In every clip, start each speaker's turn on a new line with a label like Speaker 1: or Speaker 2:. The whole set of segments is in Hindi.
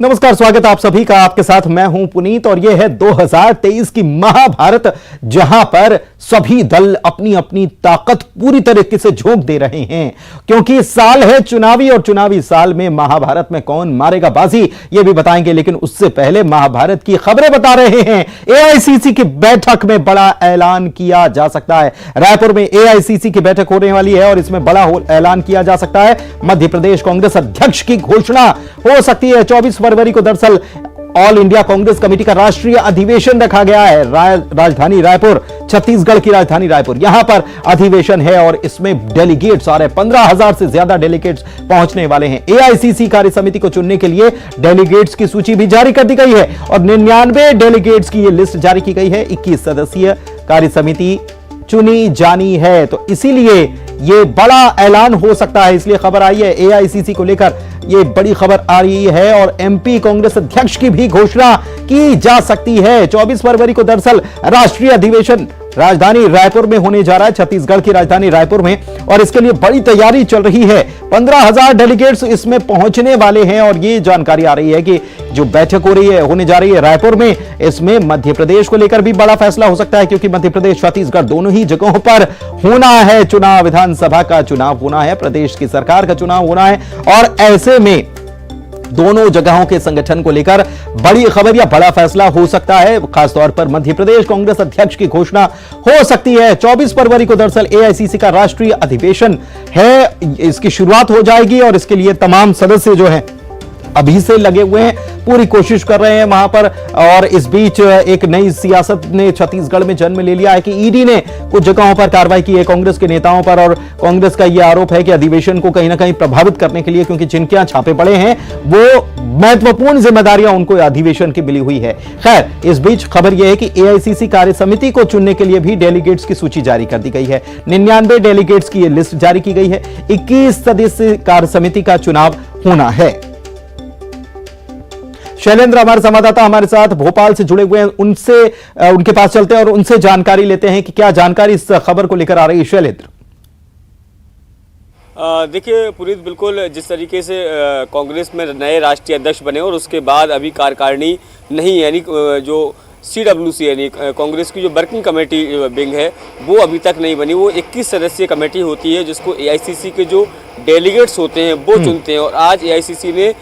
Speaker 1: नमस्कार, स्वागत आप सभी का। आपके साथ मैं हूं पुनीत और यह है 2023 की महाभारत, जहां पर सभी दल अपनी अपनी ताकत पूरी तरीके से झोंक दे रहे हैं, क्योंकि साल है चुनावी और चुनावी साल में महाभारत में कौन मारेगा बाजी यह भी बताएंगे। लेकिन उससे पहले महाभारत की खबरें बता रहे हैं। एआईसीसी की बैठक में बड़ा ऐलान किया जा सकता है। रायपुर में एआईसीसी की बैठक होने वाली है और इसमें बड़ा ऐलान किया जा सकता है। मध्य प्रदेश कांग्रेस अध्यक्ष की घोषणा हो सकती है। 24 फरवरी को दरअसल ऑल इंडिया कांग्रेस कमेटी का राष्ट्रीय अधिवेशन रखा गया है। राजधानी रायपुर, छत्तीसगढ़ की राजधानी रायपुर, यहां पर अधिवेशन है और इसमें डेलीगेट्स आ रहे हैं। 15,000 से ज्यादा डेलीगेट्स पहुंचने वाले हैं। एआईसीसी कार्य समिति को चुनने के लिए डेलीगेट्स की सूची भी जारी कर दी गई है और 99 डेलीगेट्स की यह लिस्ट जारी की गई है। 21 सदस्यीय कार्य समिति चुनी जानी है, तो इसीलिए यह बड़ा ऐलान हो सकता है। इसलिए खबर आई है एआईसीसी को लेकर, यह बड़ी खबर आ रही है और एमपी कांग्रेस अध्यक्ष की भी घोषणा की जा सकती है। 24 फरवरी को दरअसल राष्ट्रीय अधिवेशन राजधानी रायपुर में होने जा रहा है, छत्तीसगढ़ की राजधानी रायपुर में, और इसके लिए बड़ी तैयारी चल रही है। 15,000 डेलीगेट्स इसमें पहुंचने वाले हैं और ये जानकारी आ रही है कि जो बैठक हो रही है, होने जा रही है रायपुर में, इसमें मध्य प्रदेश को लेकर भी बड़ा फैसला हो सकता है, क्योंकि मध्य प्रदेश छत्तीसगढ़ दोनों ही जगहों पर होना है चुनाव। विधानसभा का चुनाव होना है, प्रदेश की सरकार का चुनाव होना है और ऐसे में दोनों जगहों के संगठन को लेकर बड़ी खबर या बड़ा फैसला हो सकता है। खासतौर पर मध्य प्रदेश कांग्रेस अध्यक्ष की घोषणा हो सकती है। 24 फरवरी को दरअसल एआईसीसी का राष्ट्रीय अधिवेशन है, इसकी शुरुआत हो जाएगी और इसके लिए तमाम सदस्य जो हैं अभी से लगे हुए हैं, पूरी कोशिश कर रहे हैं वहां पर। और इस बीच एक नई सियासत ने छत्तीसगढ़ में जन्म ले लिया है कि ईडी ने कुछ जगहों पर कार्रवाई की है कांग्रेस के नेताओं पर, और कांग्रेस का यह आरोप है कि अधिवेशन को कहीं ना कहीं प्रभावित करने के लिए, क्योंकि जिनके यहां छापे पड़े हैं वो महत्वपूर्ण जिम्मेदारियां उनको अधिवेशन की मिली हुई है। खैर, इस बीच खबर यह है कि एआईसीसी कार्य समिति को चुनने के लिए भी डेलीगेट्स की सूची जारी कर दी गई है। 99 डेलीगेट्स की यह लिस्ट जारी की गई है। 21 सदस्यीय कार्य समिति का चुनाव होना है। शैलेंद्र हमारे संवाददाता हमारे साथ भोपाल से जुड़े हुए हैं, उनसे उनके पास चलते हैं और उनसे जानकारी लेते हैं कि क्या जानकारी इस खबर को लेकर आ रही है। शैलेंद्र,
Speaker 2: देखिए पुनीत, बिल्कुल जिस तरीके से कांग्रेस में नए राष्ट्रीय अध्यक्ष बने और उसके बाद अभी कार्यकारिणी नहीं, यानी जो CWC यानी कांग्रेस की जो वर्किंग कमेटी विंग है वो अभी तक नहीं बनी। वो 21 सदस्यीय कमेटी होती है जिसको एआईसीसी के जो डेलीगेट्स होते हैं वो चुनते हैं। और आज एआईसीसी ने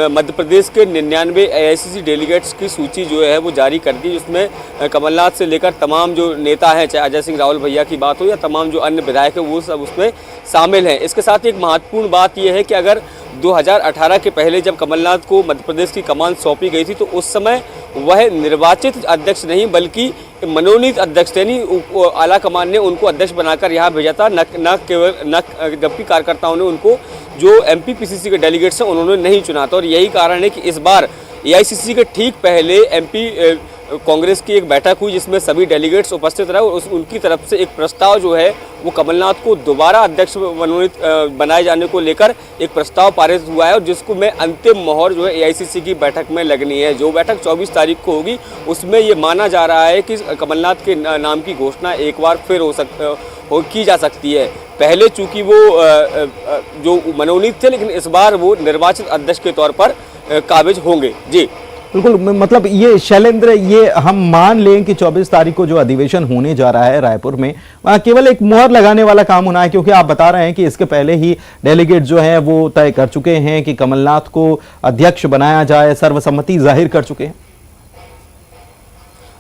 Speaker 2: मध्य प्रदेश के 99 एआईसीसी डेलीगेट्स की सूची जो है वो जारी कर दी, जिसमें कमलनाथ से लेकर तमाम जो नेता हैं, चाहे अजय सिंह रावल भैया की बात हो या तमाम जो अन्य विधायक हैं, वो सब उसमें शामिल हैं। इसके साथ एक महत्वपूर्ण बात यह है कि अगर 2018 के पहले जब कमलनाथ को मध्य प्रदेश की कमान सौंपी गई थी तो उस समय वह निर्वाचित अध्यक्ष नहीं बल्कि मनोनीत अध्यक्ष थे। नहीं, आला कमान ने उनको अध्यक्ष बनाकर यहाँ भेजा था, जबकि कार्यकर्ताओं ने उनको जो एमपी पीसीसी के डेलीगेट्स हैं उन्होंने नहीं चुना था। और यही कारण है कि इस बार एआईसीसी के ठीक पहले एमपी कांग्रेस की एक बैठक हुई जिसमें सभी डेलीगेट्स उपस्थित रहे और उनकी तरफ से एक प्रस्ताव जो है वो कमलनाथ को दोबारा अध्यक्ष मनोनीत बनाए जाने को लेकर एक प्रस्ताव पारित हुआ है, और जिसको में अंतिम मोहर जो है एआईसीसी की बैठक में लगनी है। जो बैठक 24 तारीख को होगी उसमें ये माना जा रहा है कि कमलनाथ के नाम की घोषणा एक बार फिर की जा सकती है। पहले चूंकि वो जो मनोनीत थे, लेकिन इस बार वो निर्वाचित अध्यक्ष के तौर पर काबिज होंगे। जी
Speaker 1: बिल्कुल, मतलब ये शैलेंद्र, ये हम मान लें कि 24 तारीख को जो अधिवेशन होने जा रहा है रायपुर में, वहां केवल एक मुहर लगाने वाला काम होना है, क्योंकि आप बता रहे हैं कि इसके पहले ही डेलीगेट जो है वो तय कर चुके हैं कि कमलनाथ को अध्यक्ष बनाया जाए, सर्वसम्मति जाहिर कर चुके हैं।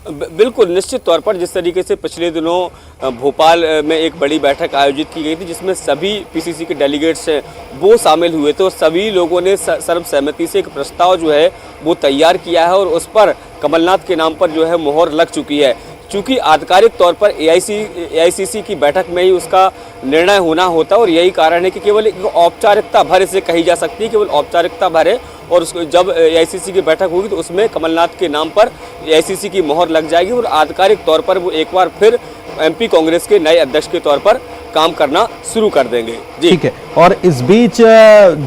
Speaker 2: बिल्कुल, निश्चित तौर पर जिस तरीके से पिछले दिनों भोपाल में एक बड़ी बैठक आयोजित की गई थी जिसमें सभी पीसीसी के डेलीगेट्स हैं वो शामिल हुए थे, तो सभी लोगों ने सर्वसहमति से एक प्रस्ताव जो है वो तैयार किया है और उस पर कमलनाथ के नाम पर जो है मोहर लग चुकी है। चूँकि आधिकारिक तौर पर एआईसीसी की बैठक में ही उसका निर्णय होना होता है और यही कारण है कि केवल एक औपचारिकता भर इसे कही जा सकती है, केवल औपचारिकता भर है। और उसको जब एआईसीसी की बैठक होगी तो उसमें कमलनाथ के नाम पर एआईसीसी की मोहर लग जाएगी और आधिकारिक तौर पर वो एक बार फिर एमपी कांग्रेस के नए अध्यक्ष के तौर पर काम करना शुरू कर देंगे। जी
Speaker 1: ठीक है। और इस बीच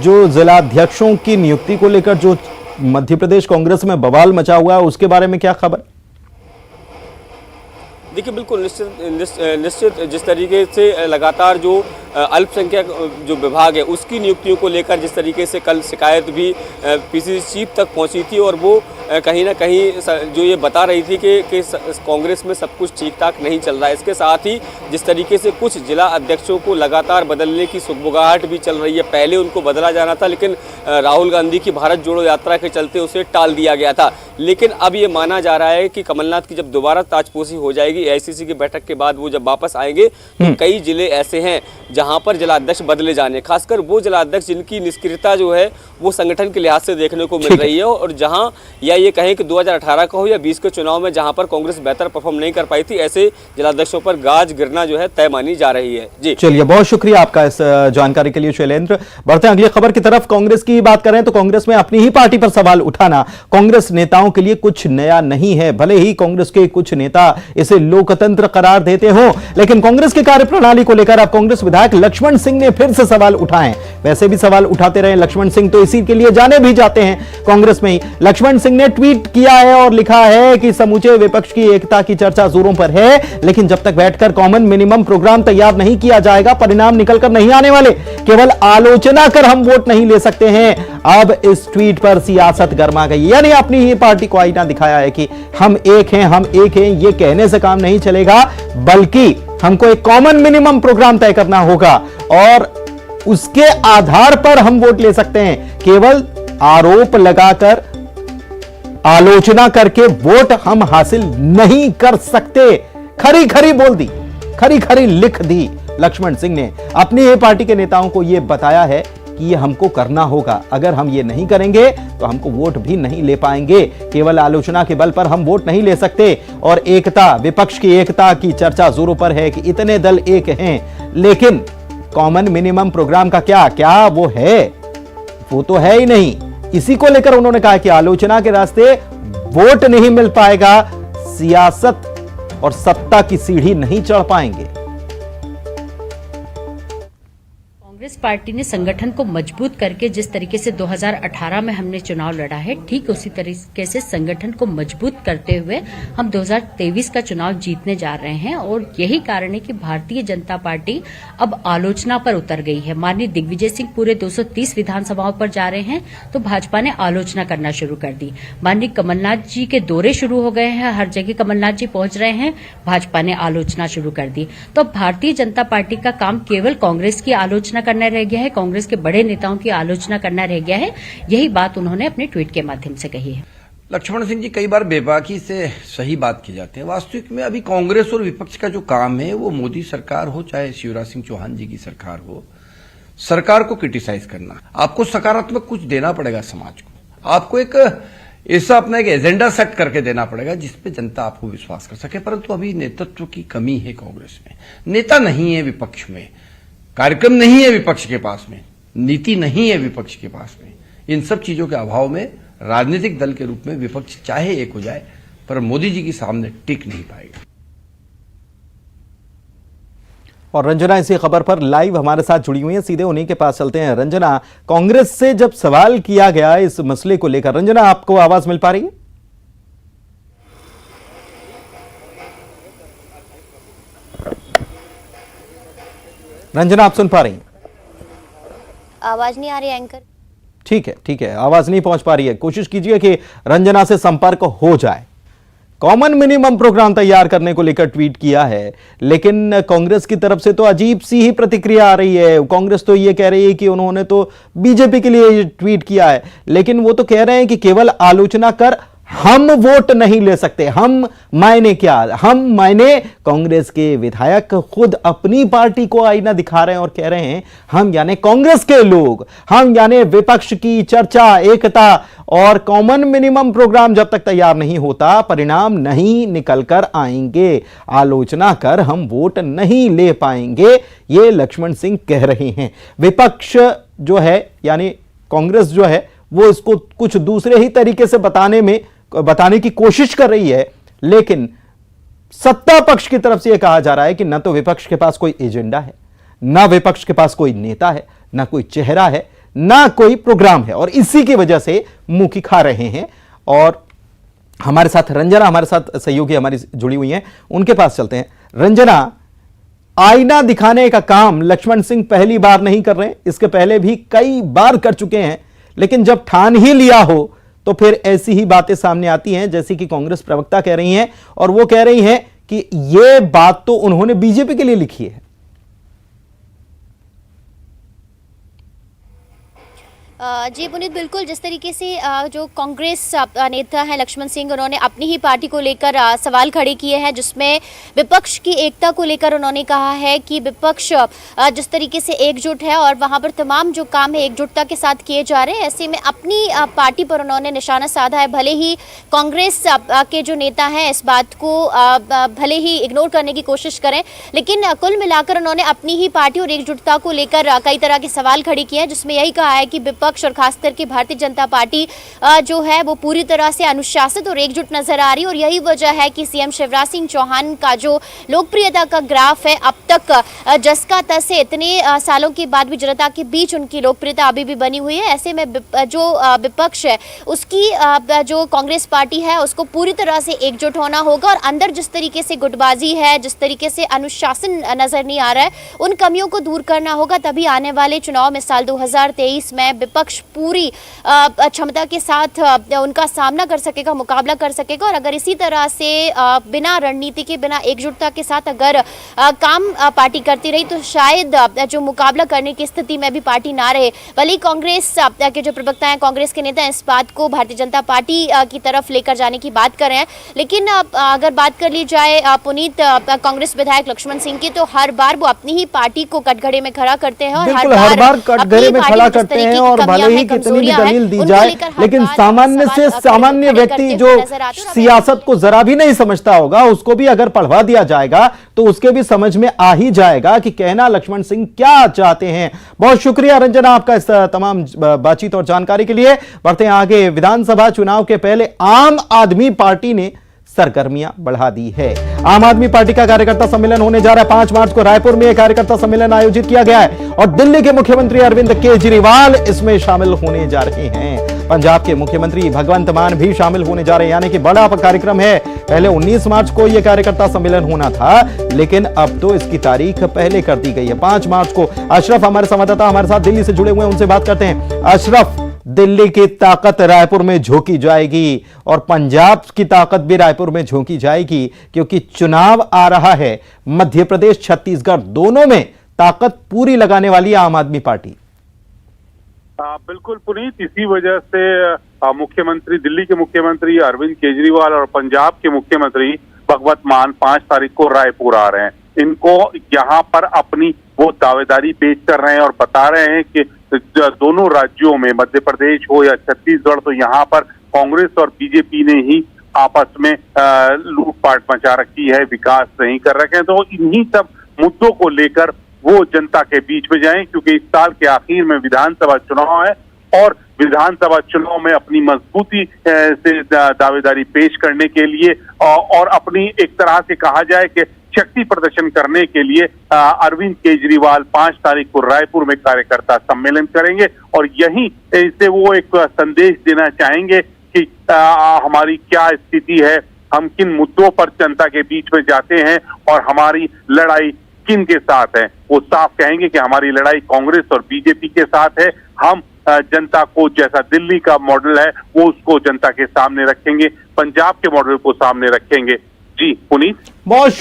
Speaker 1: जो जिला अध्यक्षों की नियुक्ति को लेकर जो मध्य प्रदेश कांग्रेस में बवाल मचा हुआ है, उसके बारे में क्या खबर?
Speaker 2: देखिए बिल्कुल निश्चित जिस तरीके से लगातार जो अल्पसंख्यक जो विभाग है उसकी नियुक्तियों को लेकर जिस तरीके से कल शिकायत भी पीसीसी चीफ तक पहुंची थी और वो कहीं ना कहीं जो ये बता रही थी कि कांग्रेस में सब कुछ ठीक ठाक नहीं चल रहा है। इसके साथ ही जिस तरीके से कुछ जिला अध्यक्षों को लगातार बदलने की सुगबुगाहट भी चल रही है। पहले उनको बदला जाना था, लेकिन राहुल गांधी की भारत जोड़ो यात्रा के चलते उसे टाल दिया गया था। लेकिन अब ये माना जा रहा है कि कमलनाथ की जब दोबारा ताजपोशी हो जाएगी एआईसीसी की बैठक के बाद, वो जब वापस आएंगे तो कई जिले ऐसे हैं जहां पर जिलाध्यक्ष बदले जाने, खासकर वो जिलाध्यक्ष जिनकी निष्क्रियता जो है वो संगठन के लिहाज से देखने को मिल रही है, और जहां या ये कहें कि 2018 का हो या 20 के चुनाव में जहां पर कांग्रेस बेहतर परफॉर्म नहीं कर पाई थी, ऐसे जिलाध्यक्षों पर गाज गिरना जो है तय मानी जा रही है। जी
Speaker 1: चलिए, बहुत शुक्रिया आपका इस जानकारी के लिए शैलेंद्र। बढ़ते हैं अगली खबर की तरफ। कांग्रेस की बात करें तो कांग्रेस में अपनी ही पार्टी पर सवाल उठाना कांग्रेस नेताओं के लिए कुछ नया नहीं है। भले ही कांग्रेस के कुछ नेता इसे लोकतंत्र करार देते हो, लेकिन कांग्रेस की कार्यप्रणाली को लेकर अब कांग्रेस विधायक लक्ष्मण सिंह ने फिर से सवाल उठाए। वैसे भी सवाल उठाते रहे लक्ष्मण सिंह, तो इसी के लिए जाने भी जाते हैं कांग्रेस में ही। लक्ष्मण सिंह ने ट्वीट किया है और लिखा है कि समूचे विपक्ष की एकता की चर्चा जोरों पर है, लेकिन जब तक बैठकर कॉमन मिनिमम प्रोग्राम तैयार नहीं किया जाएगा, परिणाम निकलकर नहीं आने वाले। केवल आलोचना कर हम वोट नहीं ले सकते हैं। अब इस ट्वीट पर सियासत गर्मा गई, यानी अपनी ही पार्टी को आईना दिखाया है कि हम एक हैं, हम एक हैं। ये कहने से काम नहीं चलेगा, बल्कि हमको एक कॉमन मिनिमम प्रोग्राम तय करना होगा और उसके आधार पर हम वोट ले सकते हैं। केवल आरोप लगाकर, आलोचना करके वोट हम हासिल नहीं कर सकते। खरी खरी बोल दी, खरी खरी लिख दी। लक्ष्मण सिंह ने अपनी ही पार्टी के नेताओं को यह बताया है कि ये हमको करना होगा। अगर हम ये नहीं करेंगे तो हमको वोट भी नहीं ले पाएंगे। केवल आलोचना के बल पर हम वोट नहीं ले सकते। और एकता, विपक्ष की एकता की चर्चा जोरों पर है कि इतने दल एक हैं, लेकिन कॉमन मिनिमम प्रोग्राम का क्या वो है? वो तो है ही नहीं। इसी को लेकर उन्होंने कहा कि आलोचना के रास्ते वोट नहीं मिल पाएगा, सियासत और सत्ता की सीढ़ी नहीं चढ़ पाएंगे।
Speaker 3: कांग्रेस पार्टी ने संगठन को मजबूत करके जिस तरीके से 2018 में हमने चुनाव लड़ा है, ठीक उसी तरीके से संगठन को मजबूत करते हुए हम 2023 का चुनाव जीतने जा रहे हैं। और यही कारण है कि भारतीय जनता पार्टी अब आलोचना पर उतर गई है। माननीय दिग्विजय सिंह पूरे 230 विधानसभाओं पर जा रहे हैं तो भाजपा ने आलोचना करना शुरू कर दी। माननीय कमलनाथ जी के दौरे शुरू हो गए हैं, हर जगह कमलनाथ जी पहुंच रहे हैं, भाजपा ने आलोचना शुरू कर दी। तो भारतीय जनता पार्टी का काम केवल कांग्रेस की आलोचना करना रह गया है, कांग्रेस के बड़े नेताओं की आलोचना करना रह गया है। यही बात उन्होंने अपने ट्वीट के माध्यम से कही है।
Speaker 4: लक्ष्मण सिंह जी, कई बार बेबाकी से सही बात की जाती है। वास्तविक में अभी कांग्रेस और विपक्ष का जो काम है, वो मोदी सरकार हो चाहे शिवराज सिंह चौहान जी की सरकार हो, सरकार को क्रिटिसाइज करना। आपको सकारात्मक कुछ देना पड़ेगा समाज को। आपको एक ऐसा अपना एक एजेंडा सेट करके देना पड़ेगा जिसपे जनता आपको विश्वास कर सके। परंतु अभी नेतृत्व की कमी है कांग्रेस में। नेता नहीं है विपक्ष में, कार्यक्रम नहीं है विपक्ष के पास में, नीति नहीं है विपक्ष के पास में। इन सब चीजों के अभाव में राजनीतिक दल के रूप में विपक्ष चाहे एक हो जाए, पर मोदी जी के सामने टिक नहीं पाएगा।
Speaker 1: और रंजना इसी खबर पर लाइव हमारे साथ जुड़ी हुई है, सीधे उन्हीं के पास चलते हैं। रंजना, कांग्रेस से जब सवाल किया गया इस मसले को लेकर, रंजना आपको आवाज मिल पा रही है? रंजना आप सुन पा रही हैं?
Speaker 5: आवाज नहीं आ रही एंकर।
Speaker 1: ठीक है, आवाज नहीं पहुंच पा रही है। कोशिश कीजिए कि रंजना से संपर्क हो जाए। कॉमन मिनिमम प्रोग्राम तैयार करने को लेकर ट्वीट किया है, लेकिन कांग्रेस की तरफ से तो अजीब सी ही प्रतिक्रिया आ रही है। कांग्रेस तो ये कह रही है कि उन्होंने तो बीजेपी के लिए ट्वीट किया है, लेकिन वो तो कह रहे हैं कि केवल आलोचना कर हम वोट नहीं ले सकते। हम मायने क्या? हम मायने कांग्रेस के विधायक खुद अपनी पार्टी को आईना दिखा रहे हैं और कह रहे हैं हम यानी कांग्रेस के लोग, हम यानी विपक्ष की चर्चा, एकता और कॉमन मिनिमम प्रोग्राम जब तक तैयार नहीं होता, परिणाम नहीं निकल कर आएंगे। आलोचना कर हम वोट नहीं ले पाएंगे, ये लक्ष्मण सिंह कह रहे हैं। विपक्ष जो है यानी कांग्रेस जो है वो इसको कुछ दूसरे ही तरीके से बताने की कोशिश कर रही है, लेकिन सत्ता पक्ष की तरफ से यह कहा जा रहा है कि न तो विपक्ष के पास कोई एजेंडा है, ना विपक्ष के पास कोई नेता है, ना कोई चेहरा है, ना कोई प्रोग्राम है, और इसी की वजह से मुंह खा रहे हैं। और हमारे साथ रंजना, हमारे साथ सहयोगी हमारी जुड़ी हुई हैं, उनके पास चलते हैं। रंजना, आईना दिखाने का काम लक्ष्मण सिंह पहली बार नहीं कर रहे, इसके पहले भी कई बार कर चुके हैं। लेकिन जब ठान ही लिया हो तो फिर ऐसी ही बातें सामने आती हैं, जैसे कि कांग्रेस प्रवक्ता कह रही हैं, और वो कह रही हैं कि ये बात तो उन्होंने बीजेपी के लिए लिखी है।
Speaker 5: जी पुनीत, बिल्कुल जिस तरीके से जो कांग्रेस नेता हैं लक्ष्मण सिंह, उन्होंने अपनी ही पार्टी को लेकर सवाल खड़े किए हैं, जिसमें विपक्ष की एकता को लेकर उन्होंने कहा है कि विपक्ष जिस तरीके से एकजुट है और वहां पर तमाम जो काम है एकजुटता के साथ किए जा रहे हैं, ऐसे में अपनी पार्टी पर उन्होंने निशाना साधा है। भले ही कांग्रेस के जो नेता हैं इस बात को भले ही इग्नोर करने की कोशिश करें, लेकिन कुल मिलाकर उन्होंने अपनी ही पार्टी और एकजुटता को लेकर कई तरह के सवाल खड़े किए हैं, जिसमें यही कहा है कि विपक्ष और खास करके भारतीय जनता पार्टी जो है वो पूरी तरह से अनुशासित और एकजुट नजर आ रही है। और यही वजह है कि सीएम शिवराज सिंह चौहान का जो लोकप्रियता का ग्राफ है अब तक जस का तस है, इतने सालों के बाद भी जनता के बीच उनकी लोकप्रियता अभी भी बनी हुई है। ऐसे में जो विपक्ष है उसकी जो कांग्रेस पार्टी है उसको पूरी तरह से एकजुट होना होगा, और अंदर जिस तरीके से गुटबाजी है, जिस तरीके से अनुशासन नजर नहीं आ रहा है, उन कमियों को दूर करना होगा। तभी आने वाले चुनाव में साल 2023 में विपक्ष पूरी क्षमता के साथ उनका सामना कर सकेगा, मुकाबला कर सकेगा। और अगर इसी तरह से बिना रणनीति के, बिना एकजुटता के साथ अगर काम पार्टी करती रही तो शायद जो मुकाबला करने की स्थिति में भी पार्टी ना रहे। भले कांग्रेस के जो प्रवक्ता हैं, कांग्रेस के नेता इस बात को भारतीय जनता पार्टी की तरफ लेकर जाने की बात कर रहे हैं, लेकिन अगर बात कर ली जाए पुनीत कांग्रेस विधायक लक्ष्मण सिंह की, तो हर बार वो अपनी ही पार्टी को कटघरे में खड़ा करते हैं और
Speaker 1: हर बार कटघरे में खड़ा करते हैं। और भले ही कितनी भी दलील दी जाए, लेकिन सामान्य से सामान्य व्यक्ति जो सियासत को जरा भी नहीं समझता होगा, उसको भी अगर पढ़वा दिया जाएगा तो उसके भी समझ में आ ही जाएगा कि कहना लक्ष्मण सिंह क्या चाहते हैं। बहुत शुक्रिया रंजना आपका इस तमाम बातचीत और जानकारी के लिए। बढ़ते हैं आगे। विधानसभा चुनाव के पहले आम आदमी पार्टी ने सरगर्मियां बढ़ा दी है। आम आदमी पार्टी का कार्यकर्ता सम्मेलन होने जा रहा है। 5 मार्च को रायपुर में एक कार्यकर्ता सम्मेलन आयोजित किया गया है और दिल्ली के मुख्यमंत्री अरविंद केजरीवाल इसमें शामिल होने जा रहे हैं। पंजाब के मुख्यमंत्री भगवंत मान भी शामिल होने जा रहे हैं, यानी कि बड़ा कार्यक्रम है। पहले 19 मार्च को यह कार्यकर्ता सम्मेलन होना था, लेकिन अब तो इसकी तारीख पहले कर दी गई है 5 मार्च को। अशरफ हमारे संवाददाता हमारे साथ दिल्ली से जुड़े हुए हैं, उनसे बात करते हैं। अशरफ, दिल्ली की ताकत रायपुर में झोंकी जाएगी और पंजाब की ताकत भी रायपुर में झोंकी जाएगी, क्योंकि चुनाव आ रहा है। मध्य प्रदेश, छत्तीसगढ़ दोनों में ताकत पूरी लगाने वाली आम आदमी पार्टी।
Speaker 6: बिल्कुल पुनीत, इसी वजह से मुख्यमंत्री, दिल्ली के मुख्यमंत्री अरविंद केजरीवाल और पंजाब के मुख्यमंत्री भगवंत मान 5 तारीख को रायपुर आ रहे हैं। इनको यहाँ पर अपनी वो दावेदारी पेश कर रहे हैं और बता रहे हैं कि दोनों राज्यों में, मध्य प्रदेश हो या छत्तीसगढ़, तो यहाँ पर कांग्रेस और बीजेपी ने ही आपस में लूटपाट मचा रखी है, विकास नहीं कर रखे हैं। तो इन्हीं सब मुद्दों को लेकर वो जनता के बीच में जाएं, क्योंकि इस साल के आखिर में विधानसभा चुनाव है और विधानसभा चुनाव में अपनी मजबूती से दावेदारी पेश करने के लिए और अपनी एक तरह से कहा जाए कि शक्ति प्रदर्शन करने के लिए अरविंद केजरीवाल 5 तारीख को रायपुर में कार्यकर्ता सम्मेलन करेंगे और यहीं से वो एक संदेश देना चाहेंगे कि हमारी क्या स्थिति है, हम किन मुद्दों पर जनता के बीच में जाते हैं और हमारी लड़ाई किन के साथ है। वो साफ कहेंगे कि हमारी लड़ाई कांग्रेस और बीजेपी के साथ है। हम जनता को, जैसा दिल्ली का मॉडल है वो उसको जनता के सामने रखेंगे, पंजाब के मॉडल को सामने रखेंगे। जी पुनीत,
Speaker 1: बहुत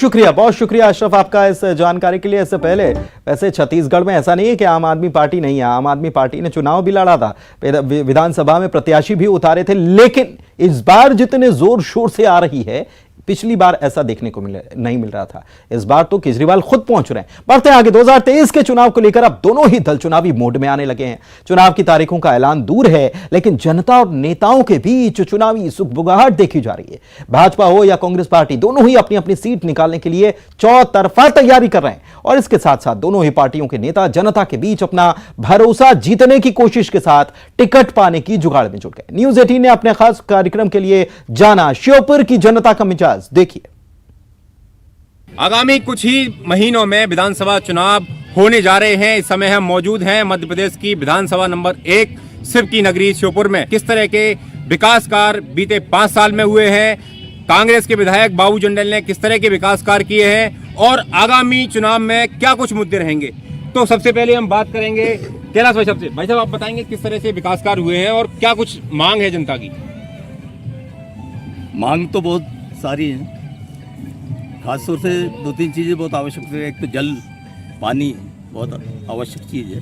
Speaker 1: शुक्रिया अशरफ आपका इस जानकारी के लिए। इससे पहले वैसे छत्तीसगढ़ में ऐसा नहीं है कि आम आदमी पार्टी नहीं है, आम आदमी पार्टी ने चुनाव भी लड़ा था, विधानसभा में प्रत्याशी भी उतारे थे, लेकिन इस बार जितने जोर शोर से आ रही है, पिछली बार ऐसा देखने को नहीं मिल रहा था। इस बार तो केजरीवाल खुद पहुंच रहे हैं। बढ़ते आगे। 2023 के चुनाव को लेकर अब दोनों ही दल चुनावी मोड में आने लगे हैं। चुनाव की तारीखों का ऐलान दूर है, लेकिन जनता और नेताओं के बीच चुनावी सुगबुगाहट देखी जा रही है। भाजपा हो या कांग्रेस पार्टी, दोनों ही अपनी अपनी सीट निकालने के लिए चौतरफा तैयारी कर रहे हैं और इसके साथ साथ दोनों ही पार्टियों के नेता जनता के बीच अपना भरोसा जीतने की कोशिश के साथ टिकट पाने की जुगाड़ में जुट गए। न्यूज़ 18 ने अपने खास कार्यक्रम के लिए जाना श्योपुर की जनता का मिजाज। देखिए,
Speaker 7: आगामी कुछ ही महीनों में विधानसभा चुनाव होने जा रहे हैं। इस समय हम मौजूद हैं मध्य प्रदेश की विधानसभा नंबर 1 शिव की नगरी श्योपुर में। किस तरह के विकास कार्य बीते 5 साल में हुए हैं, कांग्रेस के विधायक बाबू जंडल ने किस तरह के विकास कार्य किए हैं और आगामी चुनाव में क्या कुछ मुद्दे रहेंगे। तो सबसे पहले हम बात करेंगे कैलाश भाई साहब से। भाई साहब, आप बताएंगे किस तरह से विकास कार्य हुए हैं और क्या कुछ मांग है जनता की।
Speaker 8: मांग तो बहुत सारी है, खासतौर से 2-3 चीज़ें बहुत आवश्यक है। एक तो जल, पानी बहुत आवश्यक चीज़ है।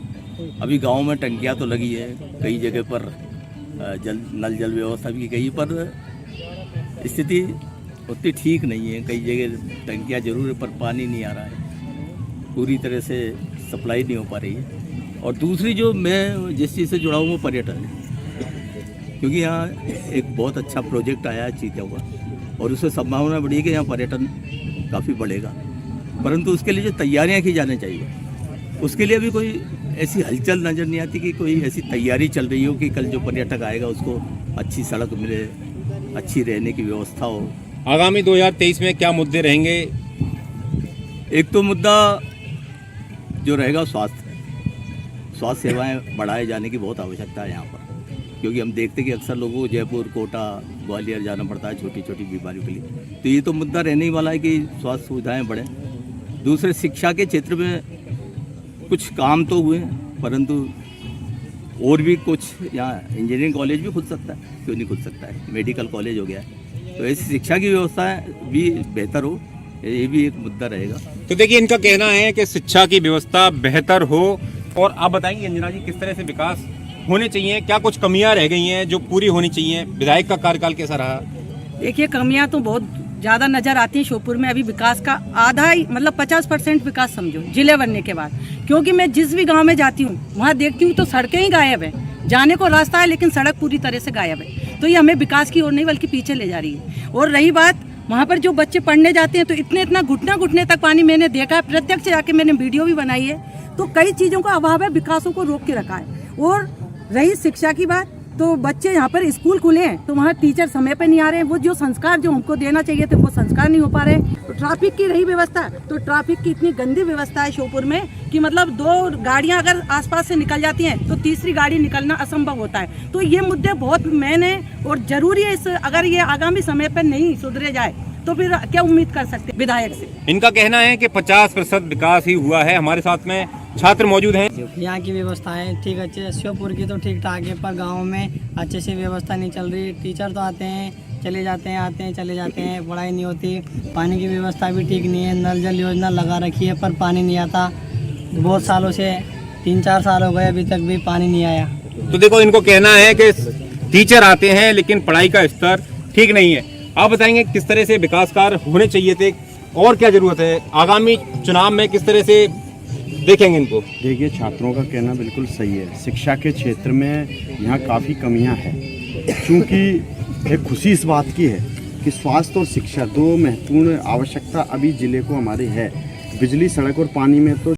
Speaker 8: अभी गांव में टंकियां तो लगी है, कई जगह पर नल जल व्यवस्था भी कहीं पर स्थिति उतनी ठीक नहीं है। कई जगह टंकियां जरूर है पर पानी नहीं आ रहा है, पूरी तरह से सप्लाई नहीं हो पा रही है। और दूसरी जो मैं जिस चीज़ से जुड़ा हूँ वो पर्यटन है, क्योंकि यहाँ एक बहुत अच्छा प्रोजेक्ट आया है चीता हुआ, और उससे संभावना बढ़ी है कि यहाँ पर्यटन काफ़ी बढ़ेगा। परंतु उसके लिए जो तैयारियाँ की जानी चाहिए, उसके लिए अभी कोई ऐसी हलचल नज़र नहीं आती कि कोई ऐसी तैयारी चल रही हो कि कल जो पर्यटक आएगा उसको अच्छी सड़क मिले, अच्छी रहने की व्यवस्था हो।
Speaker 7: आगामी 2023 में क्या मुद्दे रहेंगे।
Speaker 8: एक तो मुद्दा जो रहेगा स्वास्थ्य सेवाएं बढ़ाए जाने की बहुत आवश्यकता है यहाँ पर, क्योंकि हम देखते हैं कि अक्सर लोगों को जयपुर, कोटा, ग्वालियर जाना पड़ता है छोटी छोटी बीमारियों के लिए। तो ये तो मुद्दा रहने ही वाला है कि स्वास्थ्य सुविधाएं बढ़ें। दूसरे, शिक्षा के क्षेत्र में कुछ काम तो हुए हैं, परंतु और भी कुछ, यहाँ इंजीनियरिंग कॉलेज भी खुल सकता है, क्यों नहीं खुल सकता है, मेडिकल कॉलेज हो गया है। तो ऐसी शिक्षा की व्यवस्था भी बेहतर हो, ये भी एक मुद्दा रहेगा।
Speaker 7: तो देखिए, इनका कहना है कि शिक्षा की व्यवस्था बेहतर हो। और आप बताएंगे अंजना जी, किस तरह से विकास होने चाहिए, क्या कुछ कमियां रह गई हैं जो पूरी होनी चाहिए। विधायक का कार्यकाल कैसा रहा।
Speaker 9: देखिए, कमियां तो बहुत ज़्यादा नज़र आती हैं श्योपुर में। अभी विकास का आधा ही, मतलब 50% विकास समझो जिले बनने के बाद, क्योंकि मैं जिस भी गांव में जाती हूँ वहाँ देखती हूँ तो सड़कें ही गायब है, जाने को रास्ता है लेकिन सड़क पूरी तरह से गायब है। तो ये हमें विकास की ओर नहीं बल्कि पीछे ले जा रही है। और रही बात, वहाँ पर जो बच्चे पढ़ने जाते हैं तो इतना घुटने तक पानी मैंने देखा है, प्रत्यक्ष जाके मैंने वीडियो भी बनाई है। तो कई चीज़ों का अभाव है, विकासों को रोक के रखा है। और रही शिक्षा की बात, तो बच्चे यहाँ पर स्कूल खुले हैं तो वहाँ टीचर समय पे नहीं आ रहे हैं, वो जो संस्कार जो हमको देना चाहिए थे वो संस्कार नहीं हो पा रहे हैं। तो ट्रैफिक की रही व्यवस्था, तो ट्रैफिक की इतनी गंदी व्यवस्था है श्योपुर में कि मतलब 2 गाड़ियाँ अगर आसपास से निकल जाती हैं तो तीसरी गाड़ी निकलना असंभव होता है। तो ये मुद्दे बहुत मेन है और जरूरी है। अगर ये आगामी समय पर नहीं सुधरे जाए तो फिर क्या उम्मीद कर सकते विधायक से।
Speaker 7: इनका कहना है कि 50% विकास ही हुआ है। हमारे साथ में छात्र मौजूद हैं।
Speaker 10: यहाँ की व्यवस्थाएं ठीक अच्छे है, श्योपुर की तो ठीक ठाक है, पर गाँव में अच्छे से व्यवस्था नहीं चल रही। टीचर तो आते हैं चले जाते हैं, आते हैं चले जाते हैं, पढ़ाई नहीं होती। पानी की व्यवस्था भी ठीक नहीं है। नल जल योजना लगा रखी है पर पानी नहीं आता, बहुत सालों से 3-4 साल हो गए अभी तक भी पानी नहीं आया।
Speaker 7: तो देखो, इनको कहना है कि टीचर आते हैं लेकिन पढ़ाई का स्तर ठीक नहीं है। आप बताएंगे किस तरह से विकास कार्य होने चाहिए थे और क्या जरूरत है। आगामी चुनाव में किस तरह से देखेंगे इनको।
Speaker 11: देखिए, छात्रों का कहना बिल्कुल सही है। शिक्षा के क्षेत्र में यहाँ काफ़ी कमियाँ हैं, क्योंकि एक खुशी इस बात की है कि स्वास्थ्य और शिक्षा 2 महत्वपूर्ण आवश्यकता अभी जिले को हमारे है। बिजली, सड़क और पानी में तो